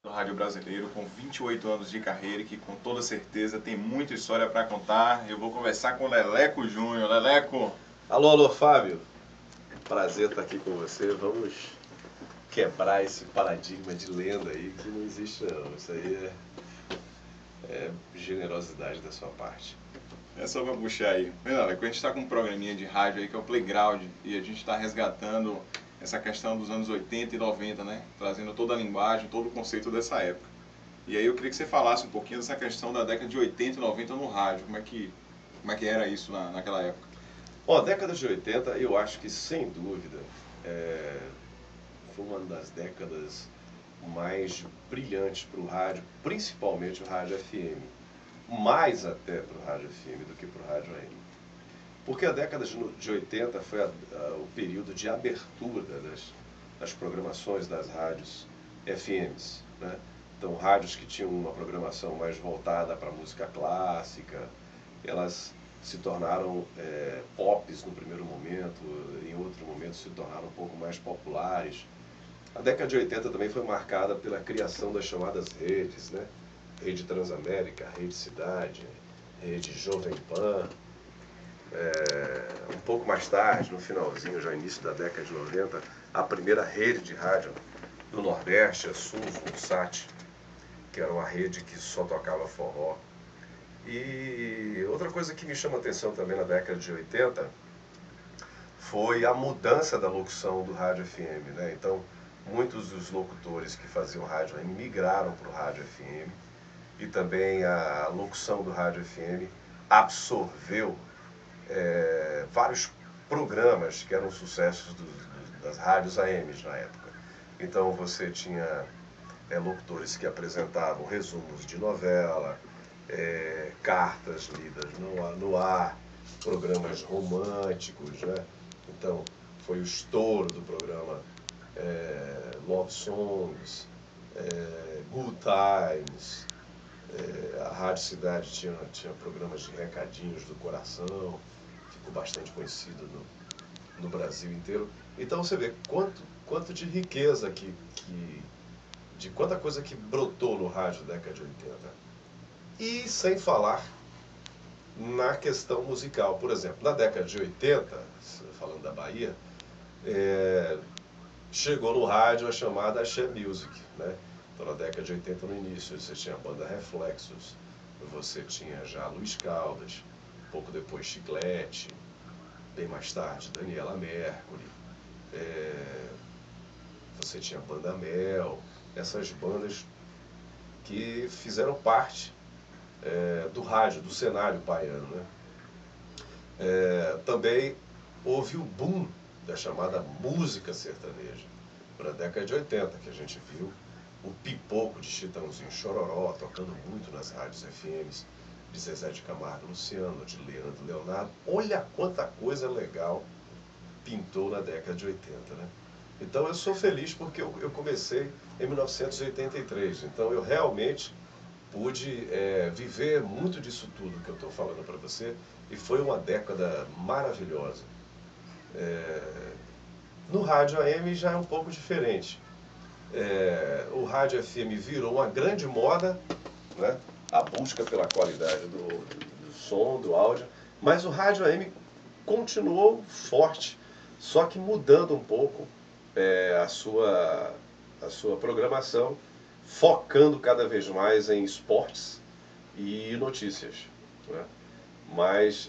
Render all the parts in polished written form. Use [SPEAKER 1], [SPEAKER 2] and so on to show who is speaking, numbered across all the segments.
[SPEAKER 1] Do rádio brasileiro com 28 anos de carreira e que com toda certeza tem muita história para contar. Eu vou conversar com o Leleco Júnior. Leleco!
[SPEAKER 2] Alô, alô, Fábio. Prazer estar aqui com você. Vamos quebrar esse paradigma de lenda aí que não existe não. Isso aí é generosidade da sua parte.
[SPEAKER 1] É só para puxar aí. Leleco, a gente está com um programinha de rádio aí que é o Playground e a gente está resgatando essa questão dos anos 80 e 90, né? Trazendo toda a linguagem, todo o conceito dessa época. E aí eu queria que você falasse um pouquinho dessa questão da década de 80 e 90 no rádio. Como é que era isso naquela época?
[SPEAKER 2] Bom, a década de 80, eu acho que sem dúvida foi uma das décadas mais brilhantes para o rádio, principalmente o rádio FM. Mais até para o rádio FM do que para o rádio AM. Porque a década de 80 foi o período de abertura das programações das rádios FMs, né? Então, rádios que tinham uma programação mais voltada para a música clássica, elas se tornaram pops no primeiro momento, em outro momento se tornaram um pouco mais populares. A década de 80 também foi marcada pela criação das chamadas redes, né? Rede Transamérica, Rede Cidade, Rede Jovem Pan. Um pouco mais tarde, no finalzinho, já início da década de 90, a primeira rede de rádio do Nordeste, a Sulsat, que era uma rede que só tocava forró. E outra coisa que me chama a atenção também na década de 80 foi a mudança da locução do rádio FM, né? Então, muitos dos locutores que faziam rádio AM migraram para o rádio FM e também a locução do rádio FM absorveu vários programas que eram sucessos das rádios AMs na época. Então você tinha locutores que apresentavam resumos de novela, cartas lidas no ar, programas românticos, né? Então foi o estouro do programa Love Songs, Good Times. A Rádio Cidade tinha programas de recadinhos do coração, ficou bastante conhecido no Brasil inteiro. Então você vê quanto de riqueza de quanta coisa que brotou no rádio da década de 80. E sem falar na questão musical. Por exemplo, na década de 80, falando da Bahia, chegou no rádio a chamada Axé Music, né? Então na década de 80, no início, você tinha a banda Reflexos, você tinha já Luiz Caldas, pouco depois Chiclete, bem mais tarde Daniela Mercury, você tinha a banda Mel, essas bandas que fizeram parte do rádio, do cenário baiano, né? Também houve o boom da chamada música sertaneja, para a década de 80, que a gente viu o pipoco de Chitãozinho Chororó tocando muito nas rádios FMs, de Zezé de Camargo e Luciano, de Leandro Leonardo. Olha quanta coisa legal pintou na década de 80, né? Então eu sou feliz porque eu comecei em 1983, então eu realmente pude viver muito disso tudo que eu estou falando para você, e foi uma década maravilhosa. No rádio AM já é um pouco diferente. O rádio FM virou uma grande moda, né? A busca pela qualidade do som, do áudio, mas o rádio AM continuou forte, só que mudando um pouco a sua programação, focando cada vez mais em esportes e notícias, né? Mas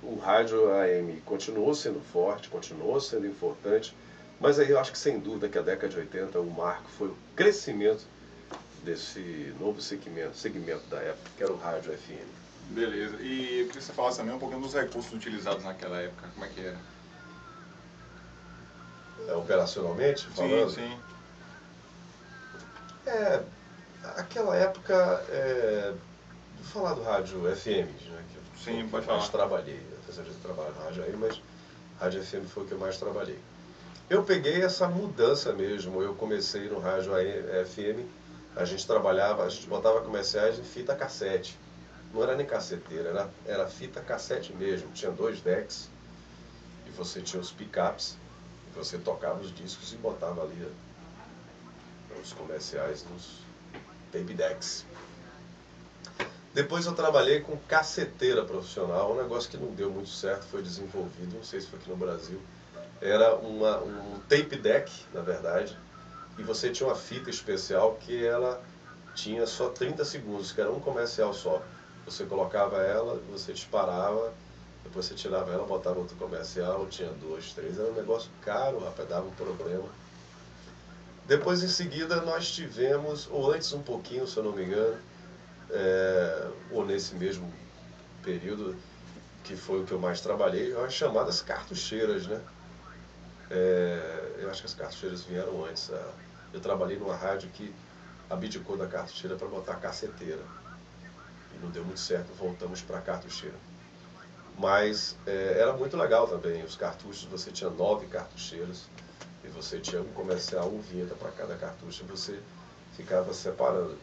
[SPEAKER 2] o rádio AM continuou sendo forte, continuou sendo importante, mas aí eu acho que sem dúvida que a década de 80 o marco foi o crescimento desse novo segmento da época, que era o rádio FM.
[SPEAKER 1] Beleza. E eu queria que você falasse também um pouquinho dos recursos utilizados naquela época. Como é que era?
[SPEAKER 2] Operacionalmente falando?
[SPEAKER 1] Sim.
[SPEAKER 2] Aquela época, vou falar do rádio FM, né, que
[SPEAKER 1] Sim,
[SPEAKER 2] eu
[SPEAKER 1] pode
[SPEAKER 2] mais
[SPEAKER 1] falar.
[SPEAKER 2] trabalhei. Apesar de trabalhar no rádio aí, mas rádio FM foi o que eu mais trabalhei. Eu peguei essa mudança mesmo. Eu comecei no rádio FM, a gente botava comerciais em fita cassete. Não era nem caceteira, era fita cassete mesmo. Tinha 2 decks e você tinha os pickups, e você tocava os discos e botava ali os comerciais nos tape decks. Depois eu trabalhei com caceteira profissional, um negócio que não deu muito certo, foi desenvolvido, não sei se foi aqui no Brasil. Era um tape deck, na verdade, e você tinha uma fita especial que ela tinha só 30 segundos, que era um comercial só. Você colocava ela, você disparava, depois você tirava ela, botava outro comercial, tinha 2, 3, era um negócio caro, rapaz, dava um problema. Depois, em seguida, nós tivemos, ou antes um pouquinho, se eu não me engano, ou nesse mesmo período, que foi o que eu mais trabalhei, as chamadas cartucheiras, né? Eu acho que as cartucheiras vieram antes. Eu trabalhei numa rádio que abdicou da cartucheira para botar a caceteira. E não deu muito certo, voltamos para a cartucheira. Mas era muito legal também. Os cartuchos, você tinha 9 cartucheiras e você tinha um comercial, um vinheta para cada cartucho, e você ficava separando.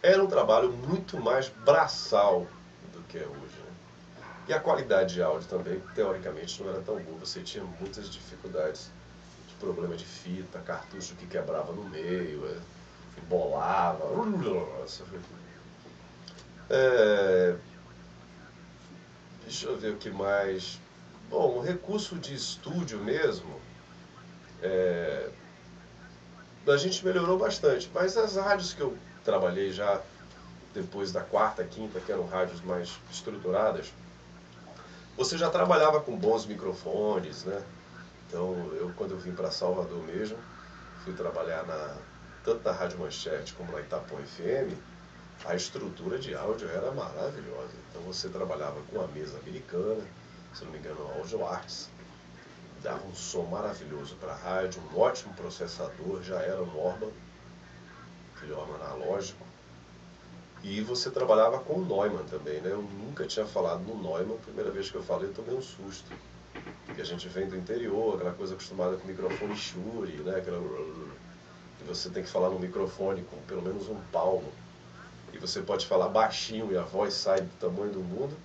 [SPEAKER 2] Era um trabalho muito mais braçal do que é hoje, né? E a qualidade de áudio também, teoricamente, não era tão boa. Você tinha muitas dificuldades de problema de fita, cartucho que quebrava no meio, embolava. Deixa eu ver o que mais. Bom, o recurso de estúdio mesmo, a gente melhorou bastante. Mas as rádios que eu trabalhei já depois da quarta, quinta, que eram rádios mais estruturadas, você já trabalhava com bons microfones, né? Então, quando eu vim para Salvador mesmo, fui trabalhar tanto na Rádio Manchete como na Itapuã FM, a estrutura de áudio era maravilhosa. Então, você trabalhava com a mesa americana, se não me engano, a Audio Arts, dava um som maravilhoso para a rádio, um ótimo processador, já era o Norman, aquele Norman analógico. E você trabalhava com o Neumann também, né? Eu nunca tinha falado no Neumann, primeira vez que eu falei eu tomei um susto. Porque a gente vem do interior, aquela coisa acostumada com microfone Shure, né? E você tem que falar no microfone com pelo menos um palmo. E você pode falar baixinho e a voz sai do tamanho do mundo.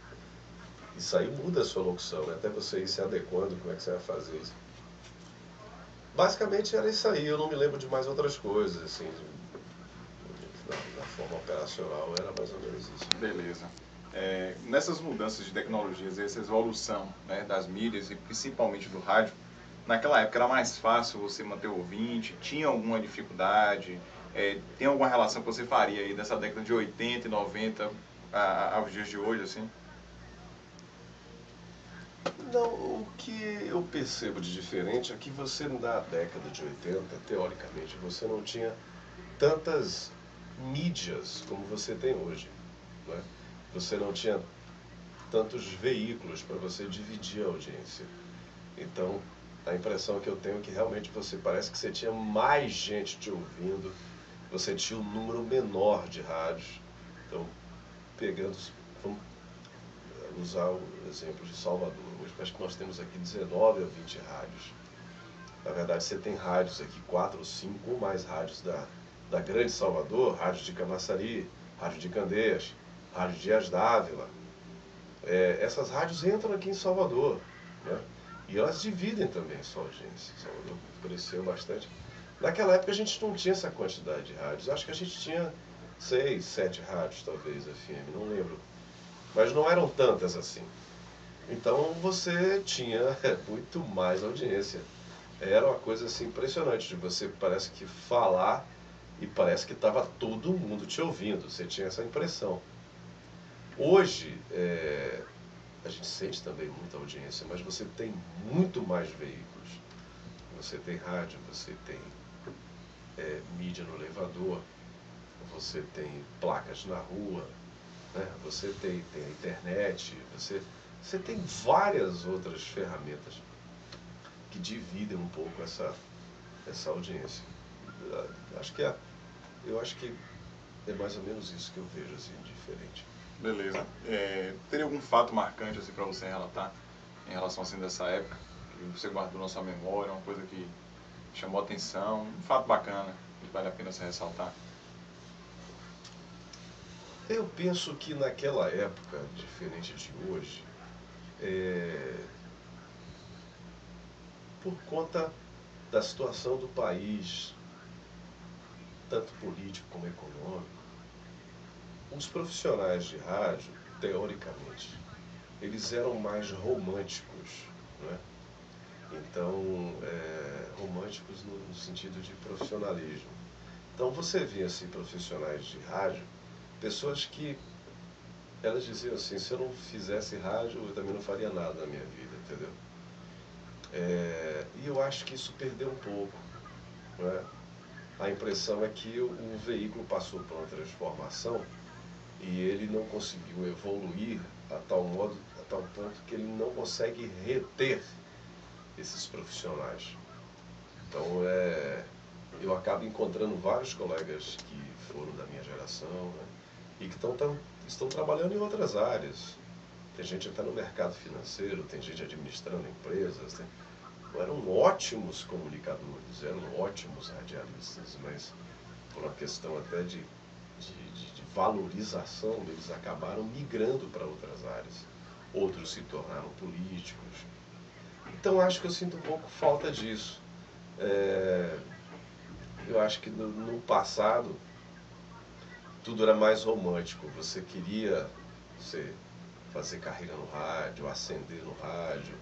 [SPEAKER 2] Isso aí muda a sua locução, né? Até você ir se adequando, como é que você vai fazer isso. Basicamente era isso aí, eu não me lembro de mais outras coisas, assim, na forma operacional era mais ou menos isso.
[SPEAKER 1] Beleza. Nessas mudanças de tecnologias, essa evolução, né, das mídias e principalmente do rádio, naquela época era mais fácil você manter o ouvinte? Tinha alguma dificuldade? Tem alguma relação que você faria aí dessa década de 80 e 90 aos dias de hoje, assim?
[SPEAKER 2] Não, o que eu percebo de diferente é que você na década de 80, teoricamente, você não tinha tantas mídias como você tem hoje, né? Você não tinha tantos veículos para você dividir a audiência. Então, a impressão que eu tenho é que realmente parece que você tinha mais gente te ouvindo, você tinha um número menor de rádios. Então, vamos usar o exemplo de Salvador. Hoje acho que nós temos aqui 19 a 20 rádios. Na verdade, você tem rádios aqui, 4 ou 5 ou mais rádios da grande Salvador, rádio de Camaçari, rádio de Candeias, rádio de Dias d'Ávila. Essas rádios entram aqui em Salvador, né? E elas dividem também sua audiência. Salvador cresceu bastante. Naquela época a gente não tinha essa quantidade de rádios. Acho que a gente tinha 6, 7 rádios, talvez, FM, não lembro. Mas não eram tantas assim. Então você tinha muito mais audiência. Era uma coisa assim impressionante, de você parece que falar e parece que estava todo mundo te ouvindo. Você tinha essa impressão. Hoje, a gente sente também muita audiência, mas você tem muito mais veículos. Você tem rádio, você tem mídia no elevador, você tem placas na rua, né? Você tem a internet, você tem várias outras ferramentas que dividem um pouco essa audiência. Eu acho que é mais ou menos isso que eu vejo assim, diferente.
[SPEAKER 1] Beleza. Teria algum fato marcante assim, para você relatar em relação assim, dessa época? Que você guardou na sua memória, uma coisa que chamou a atenção, um fato bacana que vale a pena você ressaltar?
[SPEAKER 2] Eu penso que naquela época, diferente de hoje, por conta da situação do país, tanto político como econômico. Os profissionais de rádio, teoricamente, eles eram mais românticos, né? Então, românticos no sentido de profissionalismo. Então você via assim, profissionais de rádio, pessoas que elas diziam assim, se eu não fizesse rádio, eu também não faria nada na minha vida, entendeu? E eu acho que isso perdeu um pouco, né? A impressão é que o veículo passou por uma transformação e ele não conseguiu evoluir a tal ponto que ele não consegue reter esses profissionais. Então, eu acabo encontrando vários colegas que foram da minha geração, né, e que estão trabalhando em outras áreas. Tem gente até no mercado financeiro, tem gente administrando empresas. Eram ótimos comunicadores, eram ótimos radialistas, mas por uma questão até de valorização, eles acabaram migrando para outras áreas. Outros se tornaram políticos. Então acho que eu sinto um pouco falta disso. Eu acho que no passado tudo era mais romântico. Você queria fazer carreira no rádio, ascender no rádio,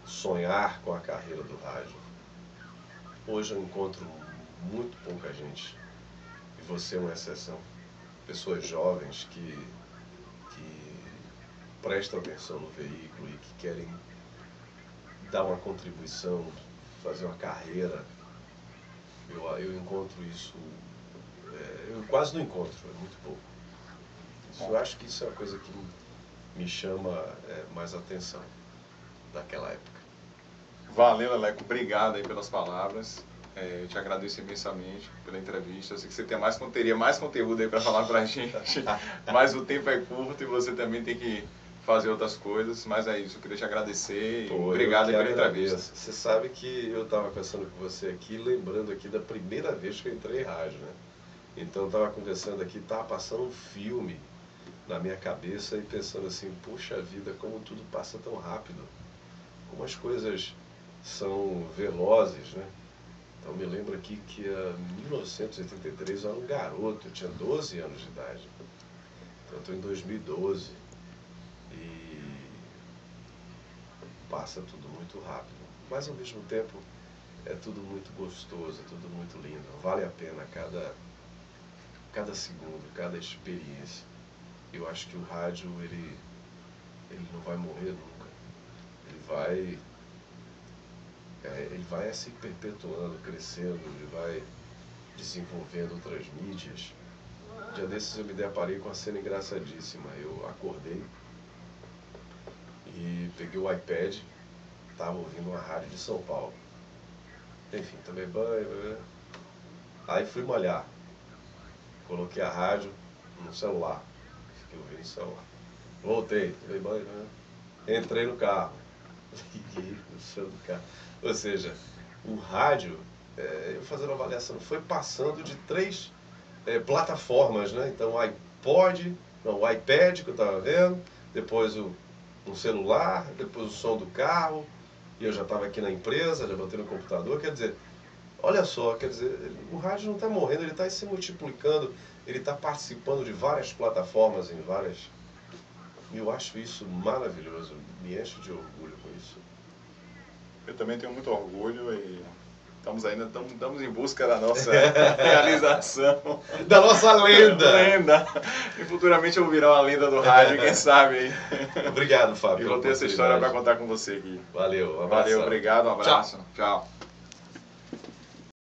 [SPEAKER 2] sonhar com a carreira do rádio. Hoje eu encontro muito pouca gente, e você é uma exceção. Pessoas jovens que prestam atenção no veículo e que querem dar uma contribuição, fazer uma carreira. Eu encontro isso, eu quase não encontro, é muito pouco. Eu acho que isso é uma coisa que me chama mais atenção daquela época.
[SPEAKER 1] Valeu, Leleco. Obrigado aí pelas palavras. Eu te agradeço imensamente pela entrevista. Eu sei que você teria mais conteúdo aí para falar pra gente, mas o tempo é curto e você também tem que fazer outras coisas. Mas é isso, eu queria te agradecer e obrigado aí pela entrevista.
[SPEAKER 2] Você sabe que eu estava conversando com você aqui, lembrando aqui da primeira vez que eu entrei em rádio, né? Então eu estava conversando aqui, estava passando um filme na minha cabeça e pensando assim, puxa vida, como tudo passa tão rápido, como as coisas são velozes, né? Então me lembro aqui que em 1983 eu era um garoto, eu tinha 12 anos de idade. Então eu estou em 2012 e passa tudo muito rápido. Mas ao mesmo tempo é tudo muito gostoso, é tudo muito lindo. Vale a pena cada segundo, cada experiência. Eu acho que o rádio ele não vai morrer nunca. Ele vai se perpetuando, crescendo, ele vai desenvolvendo outras mídias. Um dia desses eu me deparei com uma cena engraçadíssima. Eu acordei e peguei o iPad, estava ouvindo uma rádio de São Paulo. Enfim, tomei banho, aí fui malhar. Coloquei a rádio no celular, fiquei ouvindo no celular. Voltei, tomei banho, entrei no carro, liguei no som do carro. Ou seja, o rádio, eu fazendo uma avaliação, foi passando de 3 plataformas, né? Então o iPad que eu estava vendo, depois um celular, depois o som do carro, e eu já estava aqui na empresa, já botei no computador, quer dizer, olha só, o rádio não está morrendo, ele está se multiplicando, ele está participando de várias plataformas, e eu acho isso maravilhoso, me encho de orgulho com isso.
[SPEAKER 1] Eu também tenho muito orgulho e estamos em busca da nossa realização.
[SPEAKER 2] Da nossa lenda!
[SPEAKER 1] Lenda! E futuramente eu vou virar uma lenda do rádio, quem sabe aí.
[SPEAKER 2] Obrigado, Fábio.
[SPEAKER 1] E vou ter essa história para contar com você aqui.
[SPEAKER 2] Valeu, um abraço.
[SPEAKER 1] Valeu, obrigado, um abraço. Tchau.